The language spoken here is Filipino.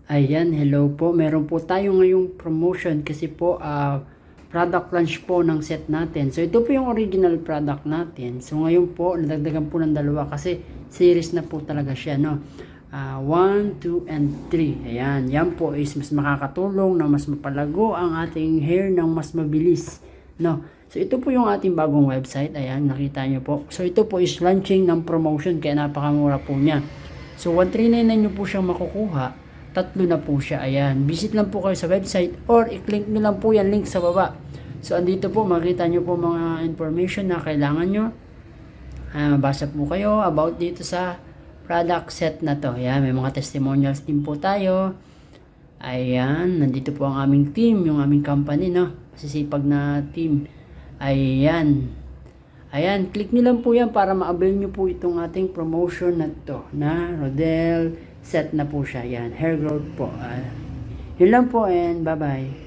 Ayan, hello po. Meron po tayo ngayong promotion kasi po product launch po ng set natin. So ito po yung original product natin. So ngayon po, nadagdagan po ng dalawa kasi series na po talaga siya, no? 1, 2, and 3. Ayan, yan po is mas makakatulong na mas mapalago ang ating hair ng mas mabilis, no? So ito po yung ating bagong website. Ayan, nakita nyo po. So ito po is launching ng promotion kaya napakamura po niya. So 1399 nyo po siyang makukuha. Tatlo na po siya. Ayan. Visit lang po kayo sa website or i-click nyo lang po yan link sa baba. So, andito po, makita nyo po mga information na kailangan nyo. Basa po kayo about dito sa product set na to. Ayan. May mga testimonials din po tayo. Ayan. Nandito po ang aming team, yung aming company, no? Masisipag na team. Ayan. Ayan. Click nyo lang po yan para ma-avail nyo po itong ating promotion na to na Rodel set na po siya. Yan, hair growth po. Yun lang po and bye-bye.